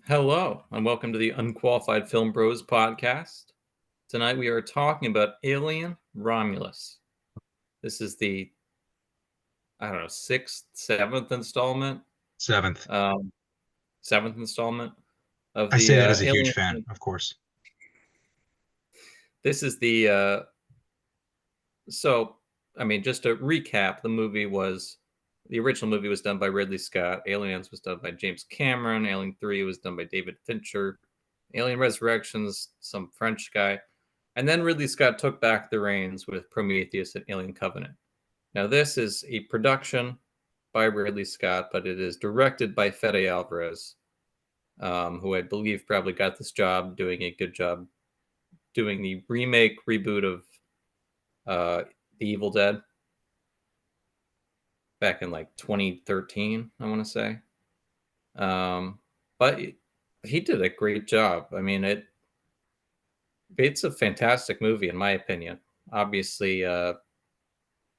Hello, and welcome to the Unqualified Film Bros podcast. Tonight we are talking about Alien Romulus. This is the, I don't know, sixth, seventh installment, Seventh. um, seventh installment of I the say that as a huge Alien. fan, of course. This is so, I mean, just to recap, the original movie was done by Ridley Scott, Aliens was done by James Cameron, Alien 3 was done by David Fincher, Alien Resurrections, some French guy. And then Ridley Scott took back the reins with Prometheus and Alien Covenant. Now, this is a production by Ridley Scott, but it is directed by Fede Alvarez, who I believe probably got this job doing a good job doing the remake, reboot of The Evil Dead back in like 2013, I want to say. But he did a great job. I mean, it's a fantastic movie in my opinion. Obviously,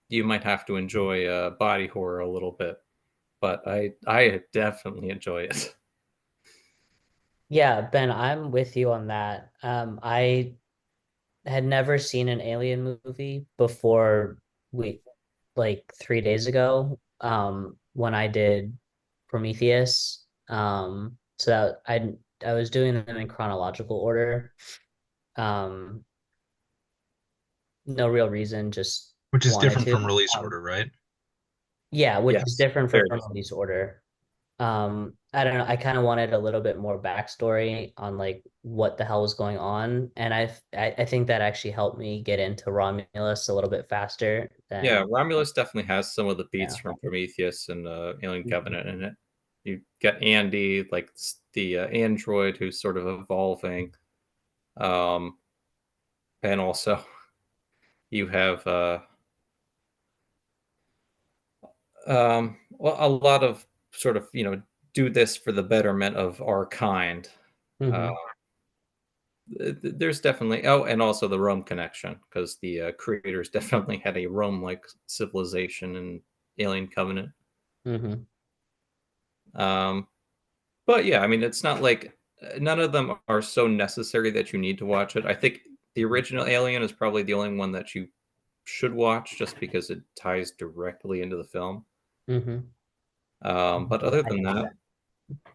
you might have to enjoy body horror a little bit, but I definitely enjoy it. Yeah, Ben, I'm with you on that. I had never seen an Alien movie before we like 3 days ago, when I did Prometheus. So that I was doing them in chronological order. Um, no real reason, just Which is wanted different to. from release Um, order, right? yeah, which is Yes, different from very different. release order. I don't know. I kind of wanted a little bit more backstory on like what the hell was going on, and I think that actually helped me get into Romulus a little bit faster Yeah, than Romulus definitely has some of the beats yeah. from Prometheus and Alien Covenant in it. You get Andy, like the android who's sort of evolving, um, and also you have well, a lot of sort of do this for the betterment of our kind. Uh, Hmm. there's definitely and also the Rome connection because the creators definitely had a Rome-like civilization in Alien Covenant. Hmm. Um, but yeah, I mean, it's not like none of them are so necessary that you need to watch it. I think the original Alien is probably the only one that you should watch just because it ties directly into the film. Hmm. But Yeah, other I than get that, that.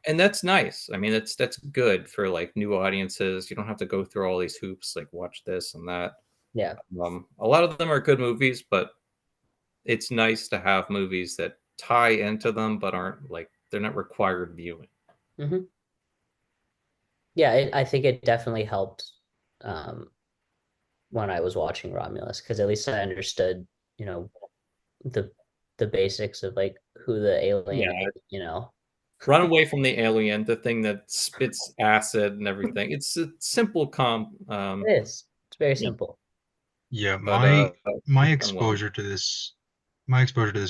and that's nice. I mean, that's good for like new audiences. You don't have to go through all these hoops like watch this and that. Yeah. A lot of them are good movies, but it's nice to have movies that tie into them but aren't like they're not required viewing. Hmm. Yeah, I think it definitely helped um when I was watching Romulus because at least I understood, you know, the the basics of like who the alien Yeah, is. run away from the alien, the thing that spits acid and everything. It's a simple It is. It's very yeah, simple. Yeah, but my it's done well. exposure to this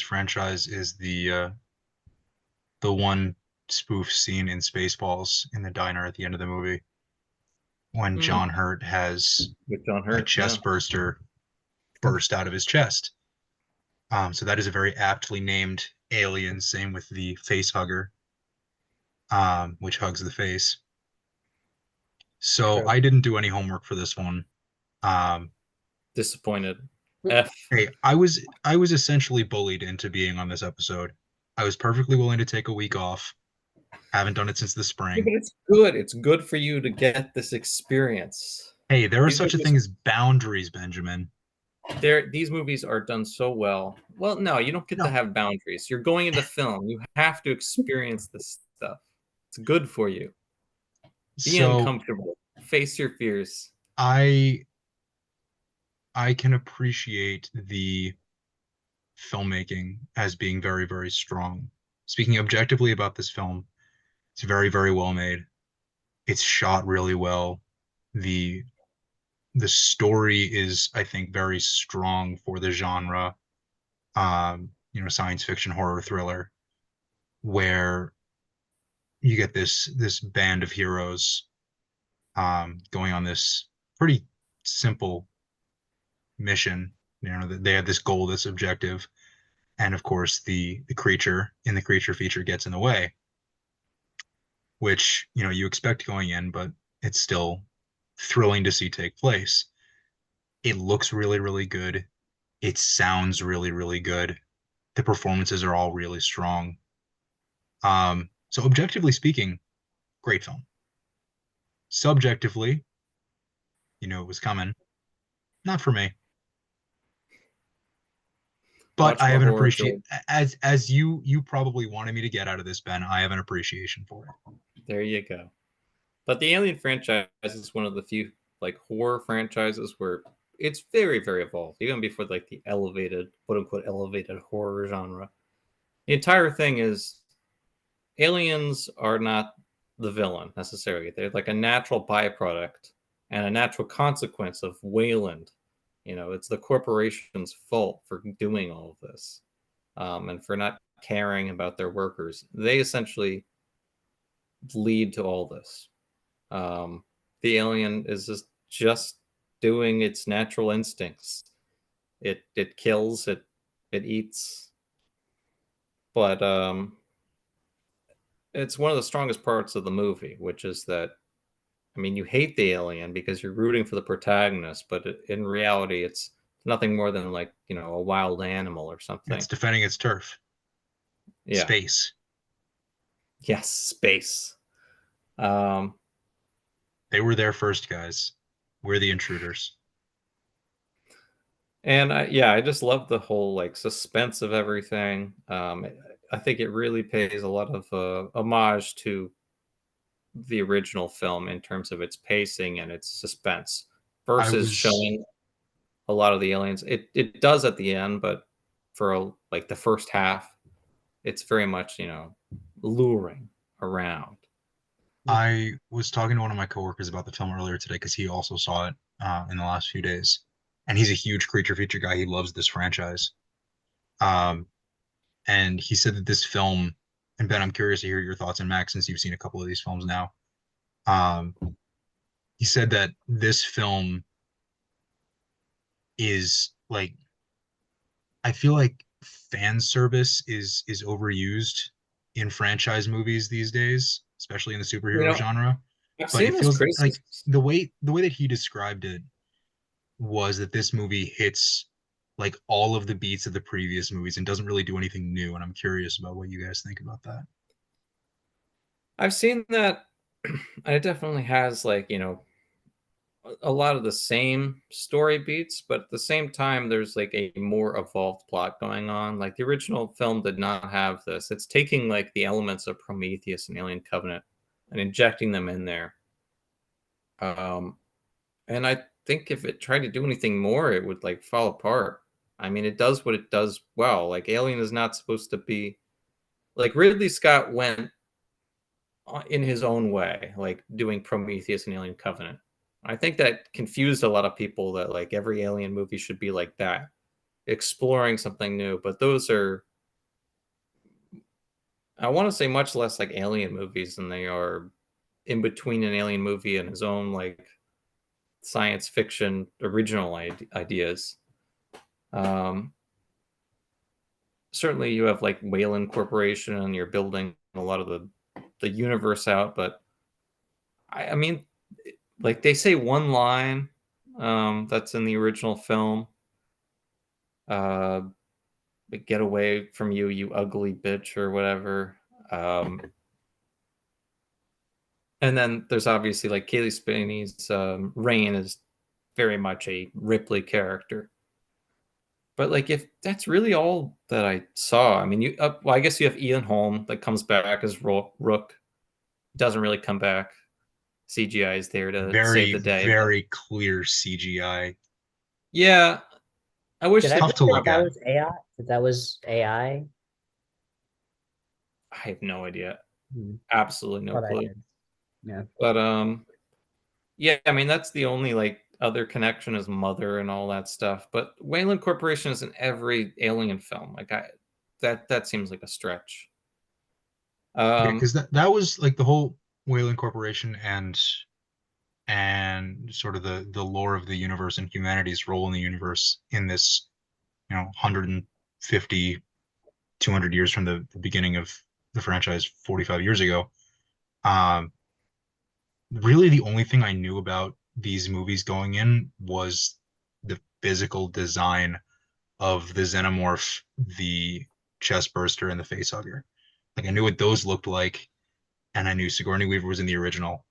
franchise is the one spoof scene in Spaceballs in the diner at the end of the movie when Mm, John Hurt has with John a Hurt, yeah. chest burster burst out of his chest. So that is a very aptly named alien. Same with the face hugger, which hugs the face. So Incredible. I didn't do any homework for this one. Um, Disappointed. Mm. F. Hey, I was essentially bullied into being on this episode. I was perfectly willing to take a week off. Haven't done it since the Yeah, spring. but it's good. It's good for you to get this experience. Hey, there are These such a movies, thing as boundaries, Benjamin. these movies are done so well. Well, no, you don't get to No. have boundaries. You're going into film. You have to experience this stuff. It's good for you. Be So uncomfortable. Face your fears. I I can appreciate the filmmaking as being very, very strong. Speaking objectively about this film, it's very, very well made. It's shot really well. The the story is, I think, very strong for the genre. Science fiction horror thriller, where you get this band of heroes going on this pretty simple mission. They have this goal, this objective, and of course the creature in the creature feature gets in the way, which, you expect going in, but it's still thrilling to see take place. It looks really, really good. It sounds really, really good. The performances are all really strong. So objectively speaking, great film. Subjectively, you knew it was coming. Not for me. But Watch I more have an horror, appreciate Joel. as you probably wanted me to get out of this, Ben. I have an appreciation for it. There you go. But the Alien franchise is one of the few like horror franchises where it's very, very evolved, even before like the elevated, quote unquote, elevated horror genre. The entire thing is aliens are not the villain necessarily. They're like a natural byproduct and a natural consequence of Wayland. It's the corporation's fault for doing all of this, and for not caring about their workers. They essentially lead to all this. The alien is just doing its natural instincts. It kills, it eats, but it's one of the strongest parts of the movie, which is that I mean, you hate the alien because you're rooting for the protagonist, but in reality, it's nothing more than like a wild animal or It's something. defending its turf, Yeah. space. Yes, space. Um, They were there first, guys. We're the intruders. and I just love the whole like suspense of everything. I think it really pays a lot of homage to the original film in terms of its pacing and its suspense I versus was showing a lot of the aliens. It does at the end, but for like the first half, it's very much luring around. I was talking to one of my coworkers about the film earlier today because he also saw it in the last few days, and he's a huge creature feature guy. He loves this franchise. Um, and he said that this film, and Ben, I'm curious to hear your thoughts, and Max, since you've seen a couple of these films now. Um, he said that this film is like, I feel like fan service is overused in franchise movies these days, especially in the You superhero know, genre. I've But seen it those feels like criticisms. the way that he described it was that this movie hits like all of the beats of the previous movies and doesn't really do anything new. And I'm curious about what you guys think about that. I've seen that, and it definitely has like a lot of the same story beats, but at the same time, there's like a more evolved plot going on. Like the original film did not have this. It's taking like the elements of Prometheus and Alien Covenant and injecting them in there. Um, and I think if it tried to do anything more, it would like fall apart. I mean, it does what it does well. Like Alien is not supposed to be like Ridley Scott went in his own way, like doing Prometheus and Alien Covenant. I think that confused a lot of people that like every Alien movie should be like that, exploring something new. But those are, I want to say, much less like Alien movies than they are in between an Alien movie and his own like science fiction original ideas. Um, Certainly, you have like Wayland Corporation and you're building a lot of the universe out, but I mean, like they say one line that's in the original film, uh get away from you, you ugly bitch, or whatever. um and then there's obviously like Kaylee Spinney's Rain is very much a Ripley character, but like if that's really all that I saw, I mean, well, I guess you have Ian Holm that comes back as Rook, doesn't really come back. CGI is there to save Very, the day, but very clear CGI. yeah, I Did wish I the Tough think to that look that at. was AI? That that was AI? I have no idea. Hmm. Absolutely no Thought I clue. did. Yeah. But yeah, I mean that's the only like other connection is Mother and all that stuff. But Wayland Corporation is in every Alien film. Like that seems like a stretch. Yeah, Um because that was like the whole Wayland Corporation and sort of the lore of the universe and humanity's role in the universe in this, 150, 200 years from the beginning of the franchise 45 years ago. Um, really the only thing I knew about these movies going in was the physical design of the xenomorph, the chest burster, and the face hugger. Like I knew what those looked like, and I knew Sigourney Weaver was in the original,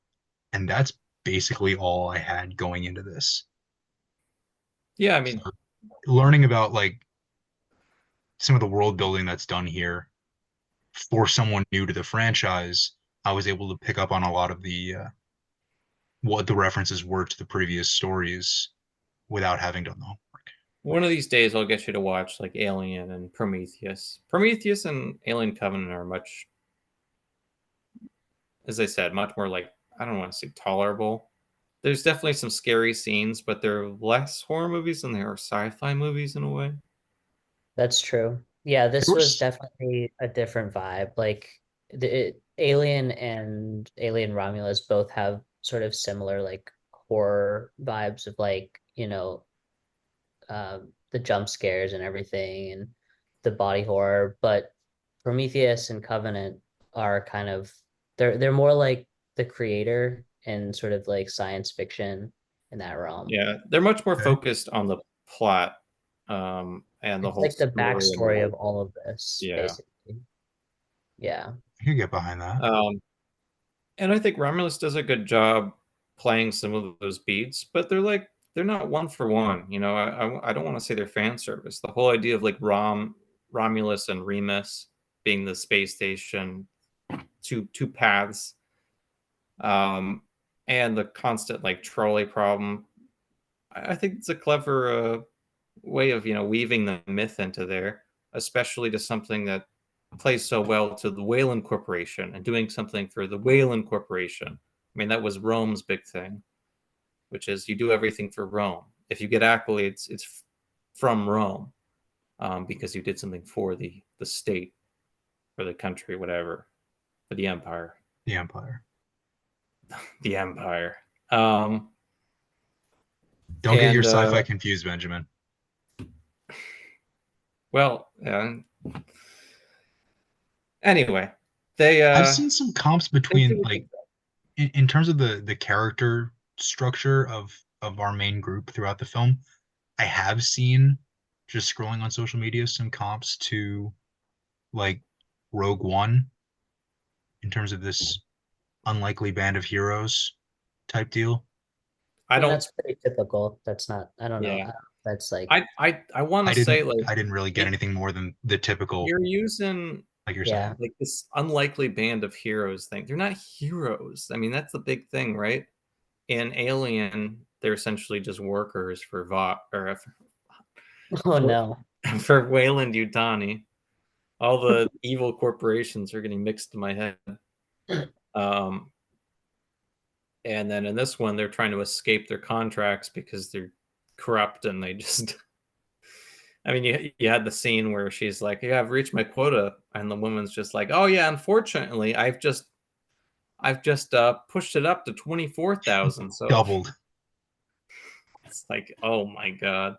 and that's basically all I had going into this. Yeah, I So mean, learning about like some of the world building that's done here for someone new to the franchise, I was able to pick up on a lot of the what the references were to the previous stories without having done the homework. one of these days I'll get you to watch like Alien and Prometheus. Prometheus and Alien Covenant are much, as I said, much more like, I don't want to say tolerable. There's definitely some scary scenes, but they're less horror movies than they are sci-fi movies in a way. That's true. Yeah, There this was was definitely a different vibe. Like Alien and Alien Romulus both have sort of similar like horror vibes of like, the jump scares and everything and the body horror, but Prometheus and Covenant are kind of they're more like the creator and sort of like science fiction in that realm. Yeah, they're much more okay. focused on the plot, and the It's whole like the story and the backstory of world. all of this, Yeah. basically. Yeah. I could get behind that. Um, and I think Romulus does a good job playing some of those beats, but they're not one for one. I don't want to say they're fan service. The whole idea of like Romulus and Remus being the space station, two paths, um, and the constant like trolley problem. I think it's a clever way of weaving the myth into there, especially to something that plays so well to the Wayland Corporation and doing something for the Wayland Corporation. I mean, that was Rome's big thing, which is you do everything for Rome. If you get accolades, it's from Rome, because you did something for the state, for the country, whatever, for the empire, The Empire. the empire. Um, Don't get your and sci-fi confused, Benjamin. well, anyway, they I've seen some comps they between do a good like job. in terms of the character structure of our main group throughout the film. I have seen just scrolling on social media some comps to like Rogue One in terms of this unlikely band of heroes type deal. I I mean, don't. that's pretty typical. That's not, I don't know. Yeah, That's like, I want to say like I didn't really get it, anything more than the typical, you're using like you're yeah. saying. like this unlikely band of heroes thing. They're not heroes. I mean, that's the big thing, right? In Alien, they're essentially just workers for Vought or Oh for no. for Wayland Yutani. All the evil corporations are getting mixed in my head. Um, and then in this one, they're trying to escape their contracts because they're corrupt and they just. I mean, you had the scene where she's like, "Yeah, I've reached my quota," and the woman's just like, "Oh yeah, unfortunately, I've just pushed it up to 24,000." So Doubled. it's like, oh my god.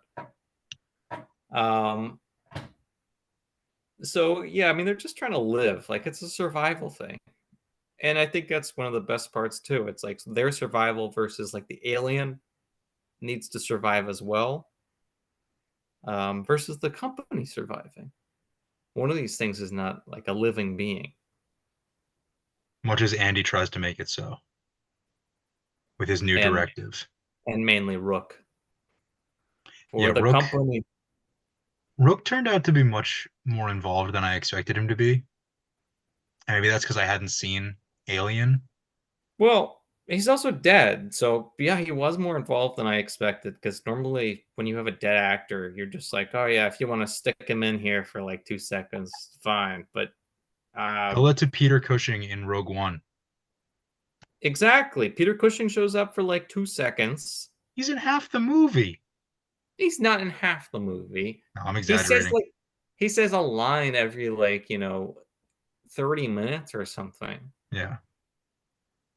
Um, so yeah, I mean, they're just trying to live. Like it's a survival thing, and I think that's one of the best parts too. It's like their survival versus like the alien needs to survive as well, versus the company surviving. One of these things is not like a living being, Much as Andy tries to make it so with his new and directive. mainly Rook Yeah, for the Rook company. Rook turned out to be much more involved than I expected him to be. And maybe that's because I hadn't seen Alien. Well, he's also dead, so yeah, he was more involved than I expected. Because normally, when you have a dead actor, you're just like, oh yeah, if you want to stick him in here for like 2 seconds, fine. But uh, Tell that to Peter Cushing in Rogue One. exactly, Peter Cushing shows up for like 2 seconds. He's in half the movie. He's not in half the movie. No, I'm He says exaggerating. like he says a line every like 30 minutes or something. Yeah.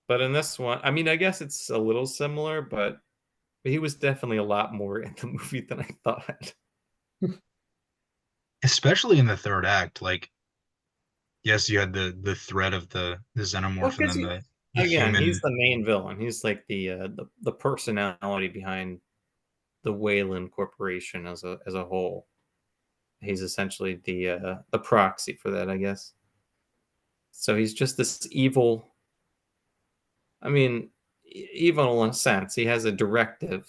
But in this one, I mean, I guess it's a little similar, but he was definitely a lot more in the movie than I thought. Especially in the third act. Like Yes, you had the threat of the Well, xenomorph and because then the again, he's human. the main villain. He's like the personality behind the Wayland Corporation as a whole. He's essentially the proxy for that, I guess. So he's just this evil. I mean, evil in a sense. He has a directive,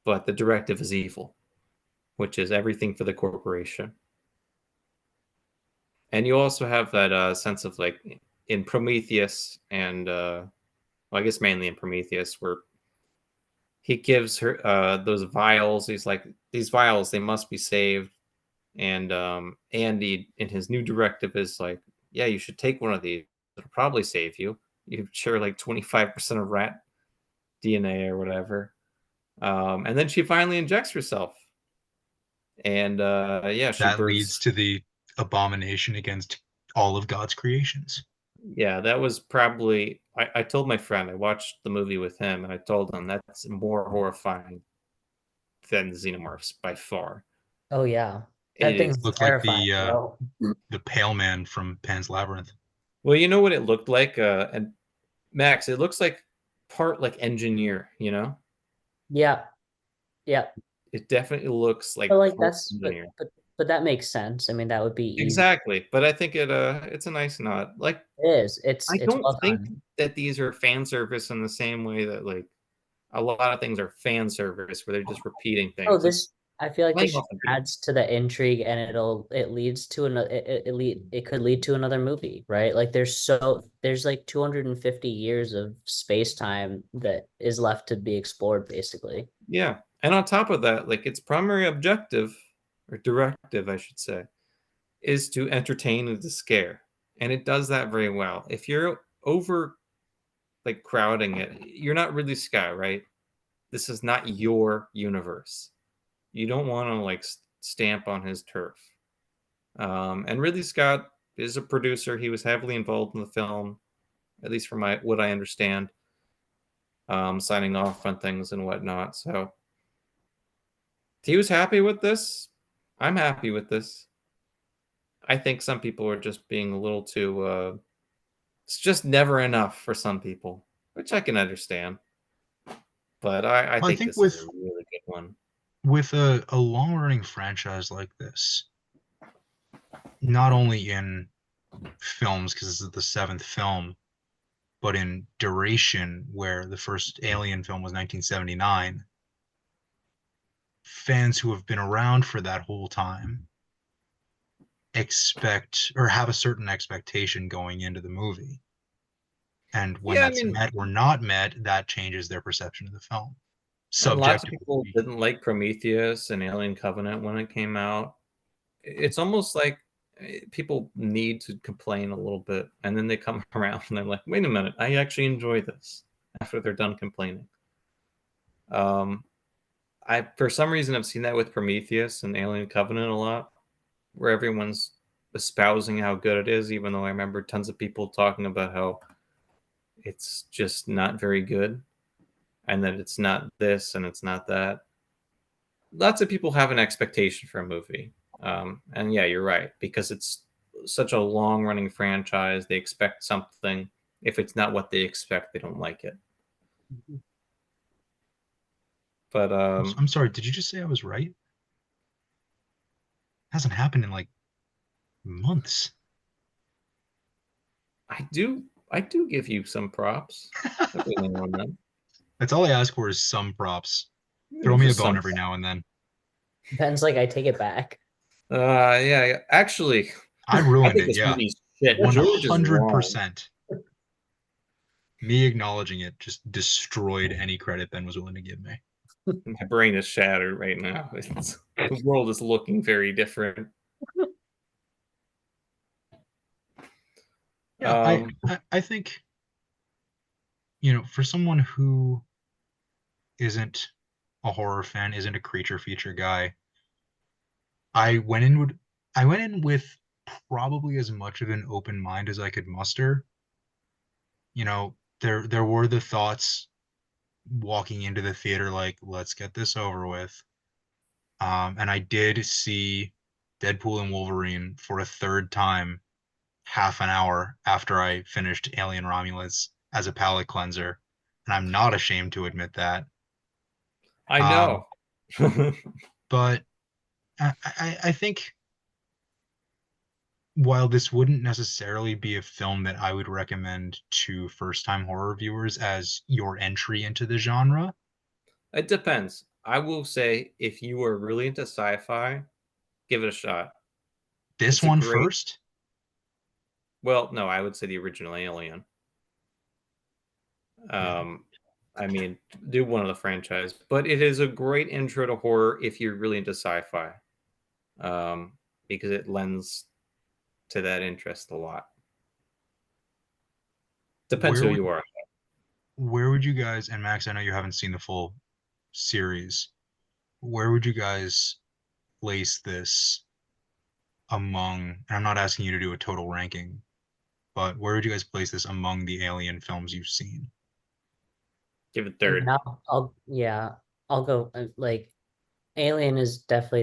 but the directive is evil, which is everything for the corporation. And you also have that sense of like in Prometheus and well, I guess mainly in Prometheus, where he gives her those vials. He's like, these vials, they must be saved. And Andy, in his new directive, is like, yeah, you should take one of these. It'll probably save you. You share like 25% of rat DNA or whatever. And then she finally injects herself. And yeah, she That leads births. to the abomination against all of God's creations. Yeah, that was probably. I told my friend, I watched the movie with him, and I told him that's more horrifying than Xenomorphs by far. Oh yeah. That It thing's is. Looked like terrifying, bro. the pale man from Pan's Labyrinth. Well, you know what it looked like? And Max, it looks like part like engineer, you know? Yeah. Yeah. It definitely looks But like like part that's engineer. but that makes sense. I mean, that would be easy. Exactly. But I think it's a nice nod. Like It is. I It's don't well think done. that these are fan service in the same way that like a lot of things are fan service where they're just repeating Oh, things. It's this I feel like playing this off just a beat. adds to the intrigue and it leads to another it could lead to another movie, right? Like there's like 250 years of space time that is left to be explored basically. Yeah. And on top of that, like its primary objective or directive, I should say, is to entertain and to scare. And it does that very well. If you're over like crowding it, you're not really Sky, right? This is not your universe. You don't want to like stamp on his turf. And Ridley Scott is a producer. He was heavily involved in the film, at least from my what I understand, signing off on things and whatnot. So he was happy with this. I'm happy with this. I think some people are just being a little too. It's just never enough for some people, which I can understand. But I Well, I think think this is a really good one. with a long running franchise like this, not only in films because this is the seventh film, but in duration, where the first Alien film was 1979, fans who have been around for that whole time expect or have a certain expectation going into the movie. And when Yeah, I that's mean, met or not met, that changes their perception of the film. and lots of Subjectively people speaking. didn't like Prometheus and Alien Covenant when it came out. It's almost like people need to complain a little bit, and then they come around and they're like, "Wait a minute, I actually enjoy this." After they're done complaining, um, I for some reason I've seen that with Prometheus and Alien Covenant a lot, where everyone's espousing how good it is, even though I remember tons of people talking about how it's just not very good and that it's not this and it's not that. Lots of people have an expectation for a movie. And yeah, you're right. Because it's such a long running franchise, they expect something. If it's not what they expect, they don't like it. But I'm sorry, did you just say I was right? Hasn't happened in like months. I do give you some props every now and then. That's all I ask for is some props. Throw me a Just bone some. every now and then. Ben's like I take it back. Yeah. Actually, I I ruined think it, this yeah. movie's shit. George is wrong. 100%. Me acknowledging it just destroyed any credit Ben was willing to give me. My brain is shattered right now. The world is looking very different. Yeah, I think, for someone who isn't a horror fan, isn't a creature feature guy, I went in with I went in with probably as much of an open mind as I could muster. There were the thoughts walking into the theater like, let's get this over with. And I did see Deadpool and Wolverine for a third time half an hour after I finished Alien Romulus as a palate cleanser, and I'm not ashamed to admit that. I Um, know. but I think while this wouldn't necessarily be a film that I would recommend to first-time horror viewers as your entry into the genre, It depends. I will say if you are really into sci-fi, give it a shot. this It's a one great, first, well, no, I would say the original Alien. yeah. Um, I mean, do one of the franchise, but it is a great intro to horror if you're really into sci-fi, um, because it lends to that interest a lot. Depends Where who would you are. where would you guys, and Max, I know you haven't seen the full series, where would you guys place this among, and I'm not asking you to do a total ranking, but where would you guys place this among the Alien films you've seen? Give it I mean, third. yeah, I'll go like Alien is definitely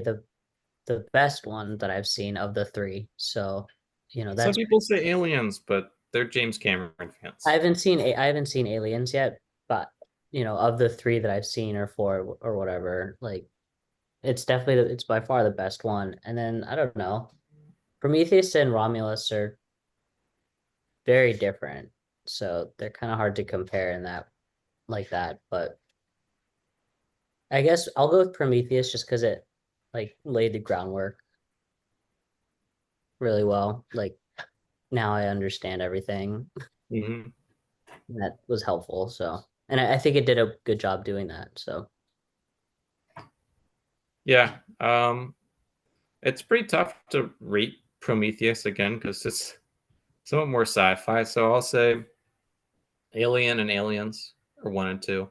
the best one that I've seen of the three. So, Some that's people say Aliens, but they're James Cameron fans. I haven't seen Aliens yet, but of the three that I've seen or four or whatever, like it's by far the best one. And then I don't know, Prometheus and Romulus are very different, so they're kind of hard to compare in that like that. But I guess I'll go with Prometheus just because it like laid the groundwork really well. Like now I understand everything Hmm. that was helpful. So, and I think it did a good job doing that. So, Yeah, it's pretty tough to rate Prometheus again because it's somewhat more sci-fi. So I'll say Alien and Aliens are one and two.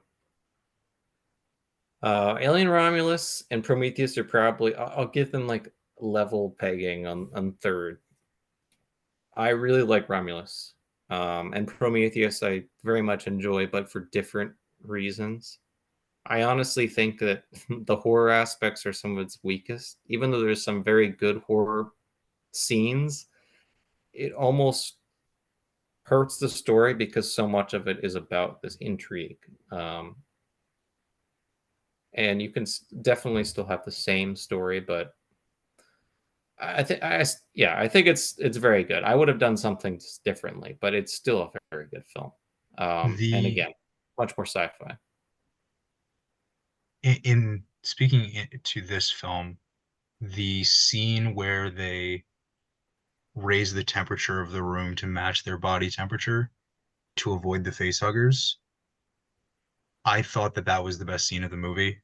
Alien Romulus and Prometheus are probably I'll give them like level pegging on third. I really like Romulus. And Prometheus I very much enjoy, but for different reasons. I honestly think that the horror aspects are some of its weakest. Even though there's some very good horror scenes, it almost hurts the story because so much of it is about this intrigue. Um, and you can definitely still have the same story, but I think yeah, I think it's very good. I would have done something differently, but it's still a very good film. And The again, much more sci-fi. in speaking to this film, the scene where they raise the temperature of the room to match their body temperature to avoid the facehuggers, I thought that that was the best scene of the movie.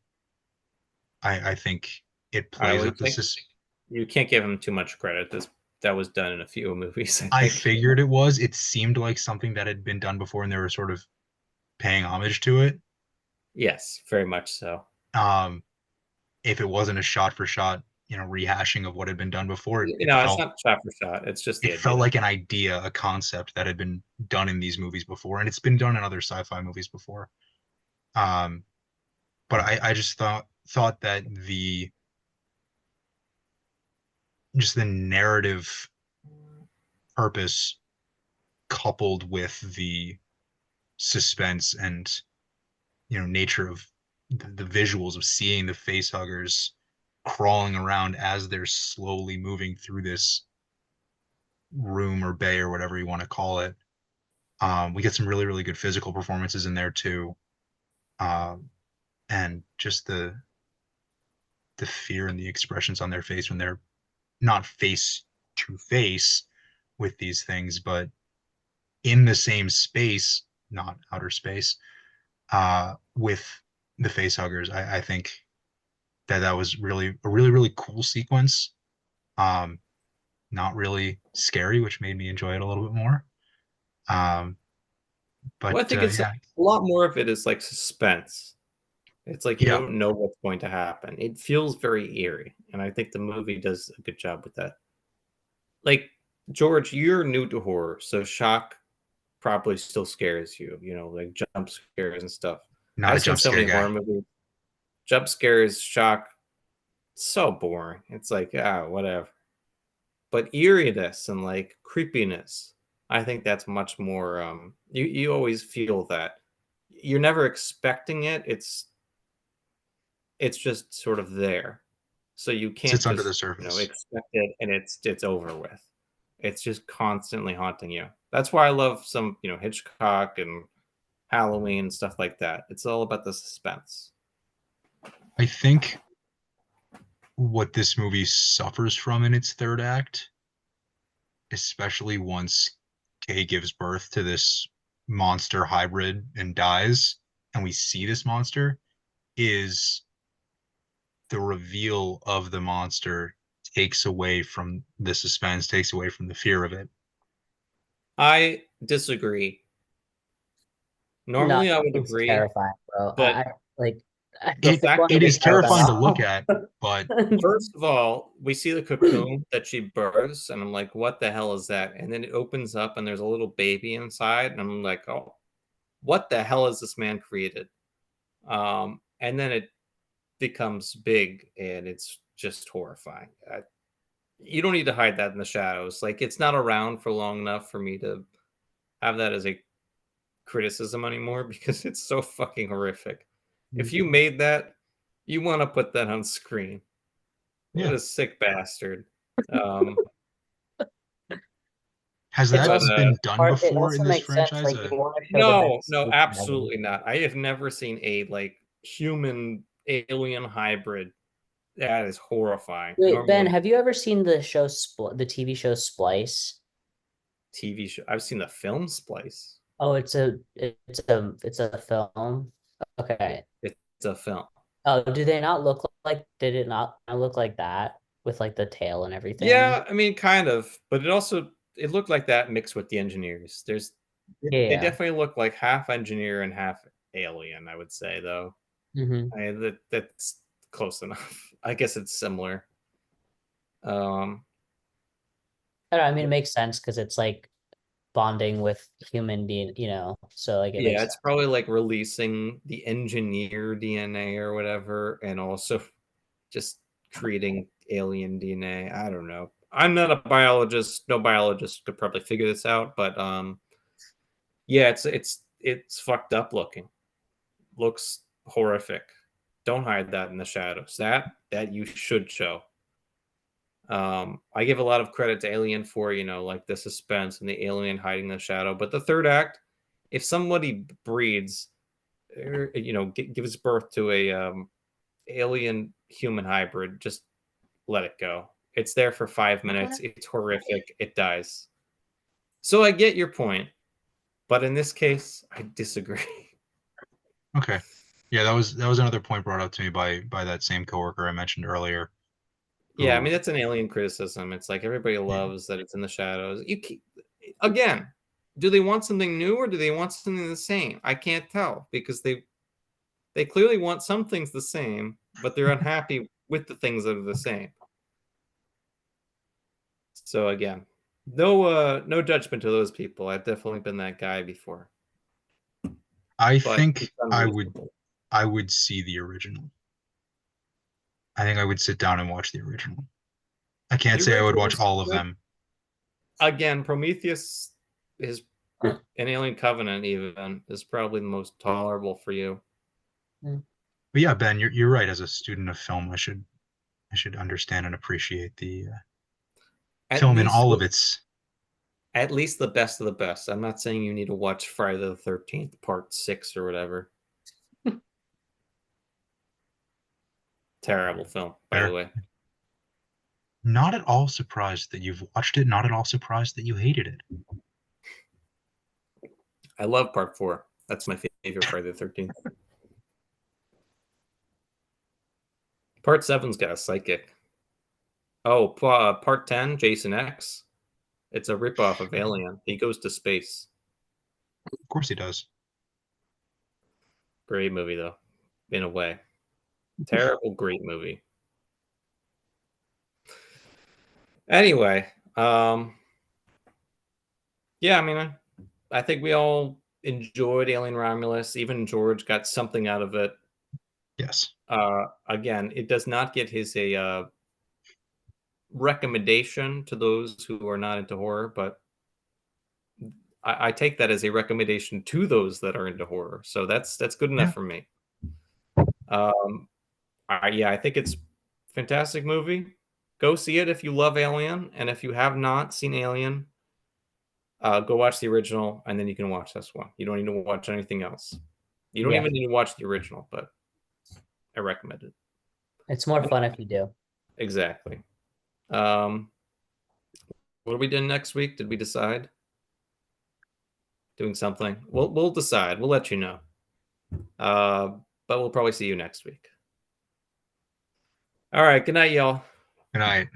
I think it I plays would up the think you can't give him too much credit. This that was done in a few movies, I I think. figured it was. It seemed like something that had been done before, and they were sort of paying homage to it. Yes, very much so. Um, if it wasn't a shot for shot, rehashing of what had been done before, it, it It's felt not shot for shot. It's just the it felt idea. like an idea, a concept that had been done in these movies before, and it's been done in other sci-fi movies before. Um, but I just thought that the just the narrative purpose coupled with the suspense and nature of the visuals of seeing the face huggers crawling around as they're slowly moving through this room or bay or whatever you want to call it. We get some really really good physical performances in there too, um, and just the fear and the expressions on their face when they're not face to face with these things, but in the same space, not outer space, with the face huggers. I think that was really a really really cool sequence. Um, Not really scary, which made me enjoy it a little bit more. Um, but Well, I think it's a yeah, lot more of it is like suspense. It's like you yeah, don't know what's going to happen. It feels very eerie, and I think the movie does a good job with that. Like George, you're new to horror, so shock probably still scares you. Like jump scares and stuff. not a I've seen jump so scare many horror guy. movies. Jump scares, shock, so boring. It's like whatever. but eeriness and like creepiness, I think that's much more. You always feel that. You're never expecting it. It's just sort of there, so you can't Sits under the just surface. expect it and it's over with. It's just constantly haunting you. That's why I love some Hitchcock and Halloween stuff like that. It's all about the suspense. I think what this movie suffers from in its third act, especially once Kay gives birth to this monster hybrid and dies, and we see this monster, is the reveal of the monster takes away from the suspense, takes away from the fear of it. I disagree. No, Normally I would it's agree, terrifying, bro. but I like I the don't fact want to that It we is kill have them terrifying to this, look all. at, but first of all, we see the cocoon that she births, and I'm like, what the hell is that? And then it opens up, and there's a little baby inside, and I'm like, oh, what the hell has this man created? And then it becomes big, and it's just horrifying. You don't need to hide that in the shadows. Like, it's not around for long enough for me to have that as a criticism anymore because it's so fucking horrific. If you made that, you want to put that on screen. What yeah. a sick bastard. Um, Has It's that but also been done it before in also this makes sense. franchise? Like you want to show the no, no, devastation of it. absolutely not. I have never seen a like human alien hybrid. That is horrifying. Wait, Ben, Normally, have you ever seen the TV show Splice? TV show. I've seen the film Splice. Oh, it's a film. Okay. It's a film. Oh, do they not look like? Did it not look like that with like the tail and everything? Yeah, I mean, kind of, but it looked like that mixed with the engineers. They Yeah. definitely look like half engineer and half alien. I would say though. Mm-hmm. That's close enough. I guess it's similar. Um, I don't know, I mean, it makes sense because it's like bonding with human being, so like it yeah, makes it's sense. probably like releasing the engineer DNA or whatever, and also just creating alien DNA. I don't know. I'm not a biologist. No biologist could probably figure this out, but yeah, it's fucked up looking. Looks horrific. Don't hide that in the shadows. That you should show. I give a lot of credit to Alien for like the suspense and the alien hiding in the shadow. But the third act, if somebody breeds, gives birth to a alien human hybrid, just let it go. It's there for 5 minutes. It's horrific. It dies. So I get your point, but in this case, I disagree. Okay. Yeah, that was another point brought up to me by that same coworker I mentioned earlier, Yeah, I mean who that's an alien criticism. It's like everybody yeah, loves that it's in the shadows. Again, do they want something new or do they want something the same? I can't tell because they clearly want some things the same, but they're unhappy with the things that are the same. So again, no judgment to those people. I've definitely been that guy before, I but it's think unreasonable. I would see the original. I think I would sit down and watch the original. I The can't say I would original watch is all of good. them. Again, Prometheus is an Alien Covenant even is probably the most tolerable for you. But yeah, Ben, you're right. As a student of film, I should understand and appreciate the At film in least all of the its. at least the best of the best. I'm not saying you need to watch Friday the 13th Part 6 or whatever. Terrible film, by the Fair. way. Not at all surprised that you've watched it. Not at all surprised that you hated it. I love Part 4. That's my favorite Friday the 13th. Part 7's got a psychic. Oh, Part 10, Jason X. It's a ripoff of Alien. He goes to space. Of course he does. Great movie, though, in a way. Terrible, great movie. Anyway, yeah, I mean, I think we all enjoyed Alien Romulus. Even George got something out of it. Yes. Again, it does not get his recommendation to those who are not into horror, but I take that as a recommendation to those that are into horror. So that's good enough Yeah. for me. Yeah, I think it's a fantastic movie. Go see it if you love Alien, and if you have not seen Alien, go watch the original, and then you can watch this one. You don't need to watch anything else. You don't Yeah, even need to watch the original, but I recommend it. it's more fun if you do. Exactly. Um, what are we doing next week? Did we decide? Doing something? We'll decide. We'll let you know. But we'll probably see you next week. All right. Good night, y'all. Good night.